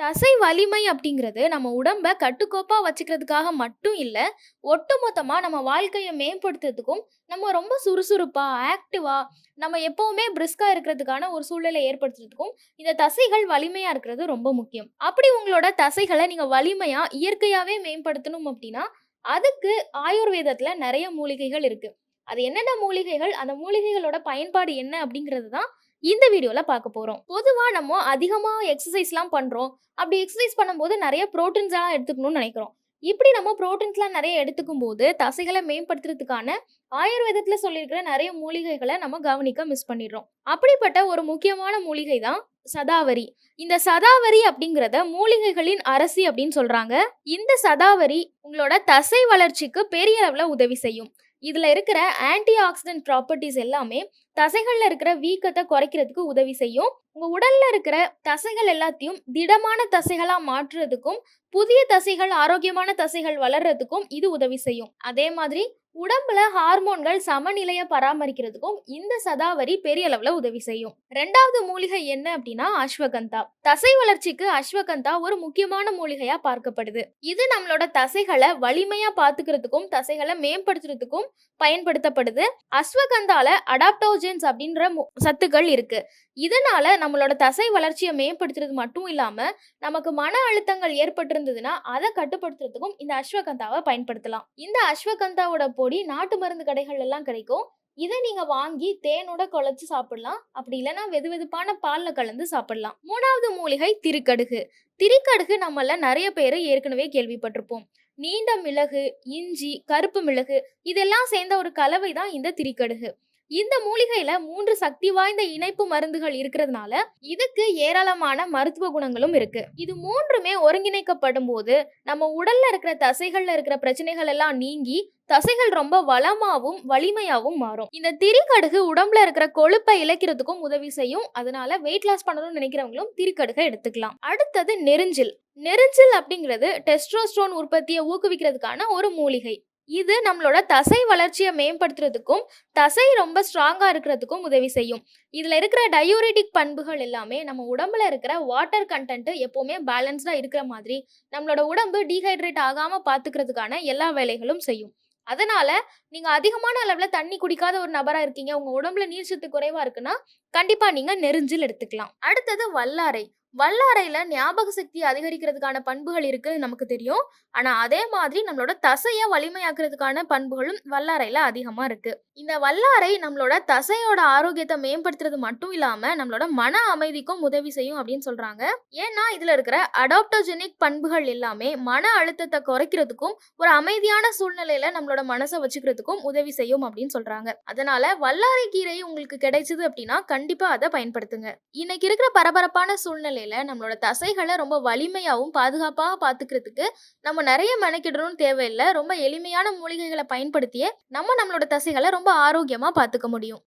தசை வலிமை அப்படிங்கிறது நம்ம உடம்ப கட்டுக்கோப்பா வச்சுக்கிறதுக்காக மட்டும் இல்ல, ஒட்டுமொத்தமா நம்ம வாழ்க்கைய மேம்படுத்துறதுக்கும், நம்ம ரொம்ப சுறுசுறுப்பா, ஆக்டிவா, நம்ம எப்பவுமே பிரிஸ்கா இருக்கிறதுக்கான ஒரு சூழ்நிலை ஏற்படுத்துறதுக்கும், இந்த தசைகள் வலிமையா இருக்கிறது ரொம்ப முக்கியம். அப்படி உங்களோட தசைகள நீங்க வலிமையா, இயற்கையாவே மேம்படுத்தணும் அப்படின்னா, அதுக்கு ஆயுர்வேதத்துல நெறைய மூலிகைகள் இருக்கு. அது என்னென்ன மூலிகைகள், அந்த மூலிகைகளோட பயன்பாடு என்ன அப்படிங்கிறது தான் இந்த வீடியோல பார்க்க போறோம். பொதுவா நம்ம அதிகமா எக்ஸர்சைஸ்லாம் பண்றோம். அப்படி எக்ஸர்சைஸ் பண்ணும்போது நெறைய புரோட்டீன்ஸ்லாம் எடுத்துக்கணும்னு நெனைக்கிறோம். இப்படி நம்ம புரோட்டீன்ஸ்லாம் நெறைய எடுத்துக்கும்போது, தசைகள மேம்படுத்துறதுக்கான ஆயுர்வேதத்துல சொல்லியிருக்கிற நெறைய மூலிகைகள நம்ம கவனிக்க மிஸ் பண்ணிடுறோம். அப்படிப்பட்ட ஒரு முக்கியமான மூலிகை தான் சதாவரி. இந்த சதாவரி அப்படிங்கிறத மூலிகைகளின் அரசி அப்படின்னு சொல்றாங்க. இந்த சதாவரி உங்களோட தசை வளர்ச்சிக்கு பெரிய அளவுல உதவி செய்யும். இதுல இருக்கிற ஆன்டி ஆக்சிடென்ட் ப்ராப்பர்ட்டீஸ் எல்லாமே தசைகள்ல இருக்கிற வீக்கத்த குறைக்கிறதுக்கு உதவி செய்யும். உங்க உடல்ல இருக்கிற தசைகள் எல்லாத்தையும் திடமான தசைகளா மாற்றுறதுக்கும், புதிய தசைகள், ஆரோக்கியமான தசைகள் வளர்றதுக்கும் இது உதவி செய்யும். அதே மாதிரி உடம்புல ஹார்மோன்கள் சமநிலைய பராமரிக்கிறதுக்கும் இந்த சதாவரி பெரிய அளவுல உதவி செய்யும். 2வது மூலிகை என்ன அப்படின்னா அஸ்வகந்தா. தசை வளர்ச்சிக்கு அஸ்வகந்தா ஒரு முக்கியமான மூலிகையா பார்க்கப்படுது. இது நம்மளோட தசைகளை வலிமையா பாத்துக்கிறதுக்கும், தசைகளை மேம்படுத்துறதுக்கும் பயன்படுத்தப்படுது. அஸ்வகந்தால அடாப்டோஜென்ஸ் அப்படின்ற சத்துக்கள் இருக்கு. இதனால நம்மளோட தசை வளர்ச்சியை மேம்படுத்துறது மட்டும் இல்லாம, நமக்கு மன அழுத்தங்கள் ஏற்பட்டிருந்ததுன்னா அதை கட்டுப்படுத்துறதுக்கும் இந்த அஸ்வகந்தாவை பயன்படுத்தலாம். இந்த அஸ்வகந்தாவோட பொடி நாட்டு மருந்து கடைகள் எல்லாம் கிடைக்கும். இதை நீங்க வாங்கி தேனோட குழைச்சு சாப்பிடலாம். அப்படி இல்லைன்னா வெதுவெதுப்பான பால்ல கலந்து சாப்பிடலாம். 3வது மூலிகை திரிக்கடுகு. திரிக்கடுகு நம்மள நிறைய பேர் ஏற்கனவே கேள்விப்பட்டிருப்போம். நீண்ட மிளகு, இஞ்சி, கருப்பு மிளகு இதெல்லாம் சேர்ந்த ஒரு கலவை தான் இந்த திரிக்கடுகு. இந்த மூலிகையில 3 சக்தி வாய்ந்த இணைப்பு மருந்துகள் இருக்கிறதுனால இதுக்கு ஏராளமான மருத்துவ குணங்களும் இருக்கு. இது 3மே ஒருங்கிணைக்கப்படும் போது நம்ம உடல்ல இருக்கிற தசைகள்ல இருக்கிற பிரச்சனைகள் எல்லாம் நீங்கி தசைகள் ரொம்ப வளமாவும் வலிமையாவும் மாறும். இந்த திரிக்கடுகு உடம்புல இருக்கிற கொழுப்பை இழக்கிறதுக்கும் உதவி செய்யும். அதனால வெயிட் லாஸ் பண்ணணும்னு நினைக்கிறவங்களும் திரிக்கடுகை எடுத்துக்கலாம். அடுத்தது நெரிஞ்சில். நெரிஞ்சில் அப்படிங்கிறது டெஸ்டோஸ்டரோன் உற்பத்தியை ஊக்குவிக்கிறதுக்கான ஒரு மூலிகை. இது நம்மளோட தசை வளர்ச்சியை மேம்படுத்துறதுக்கும், தசை ரொம்ப ஸ்ட்ராங்கா இருக்கிறதுக்கும் உதவி செய்யும். இதுல இருக்கிற டயூரிட்டிக் பண்புகள் எல்லாமே நம்ம உடம்புல இருக்கிற வாட்டர் கண்டென்ட் எப்பவுமே பேலன்ஸ்டா இருக்கிற மாதிரி நம்மளோட உடம்பு டீஹைட்ரேட் ஆகாம பாத்துக்கிறதுக்கான எல்லா வேலைகளும் செய்யும். அதனால நீங்க அதிகமான அளவுல தண்ணி குடிக்காத ஒரு நபரா இருக்கீங்க, உங்க உடம்புல நீர்ச்சத்து குறைவா இருக்குன்னா கண்டிப்பா நீங்க நெரிஞ்சில் எடுத்துக்கலாம். அடுத்தது வல்லாரை. வல்லாரையில ஞாபக சக்தி அதிகரிக்கிறதுக்கான பண்புகள் இருக்குன்னு நமக்கு தெரியும். ஆனா அதே மாதிரி நம்மளோட தசையை வலிமையாக்குறதுக்கான பண்புகளும் வல்லாரையில அதிகமா இருக்கு. இந்த வல்லாரை நம்மளோட தசையோட ஆரோக்கியத்தை மேம்படுத்துறது மட்டும் இல்லாம நம்மளோட மன அமைதிக்கும் உதவி செய்யும் அப்படின்னு சொல்றாங்க. ஏன்னா இதுல இருக்கிற அடாப்டோஜெனிக் பண்புகள் எல்லாமே மன அழுத்தத்தை குறைக்கிறதுக்கும், ஒரு அமைதியான சூழ்நிலையில நம்மளோட மனசை வச்சுக்கிறதுக்கும் உதவி செய்யும் அப்படின்னு சொல்றாங்க. அதனால வல்லாரை கீரை உங்களுக்கு கிடைச்சது அப்படின்னா கண்டிப்பா அதை பயன்படுத்துங்க. இன்னைக்கு இருக்கிற பரபரப்பான சூழ்நிலையில நம்மளோட தசைகளை ரொம்ப வலிமையாவும் பாதுகாப்பாக பாத்துக்கிறதுக்கு நம்ம நிறைய மெனக்கிடணும் தேவையில்லை. ரொம்ப எளிமையான மூலிகைகளை பயன்படுத்தியே நம்மளோட தசைகளை ரொம்ப ஆரோக்கியமா பாத்துக்க முடியும்.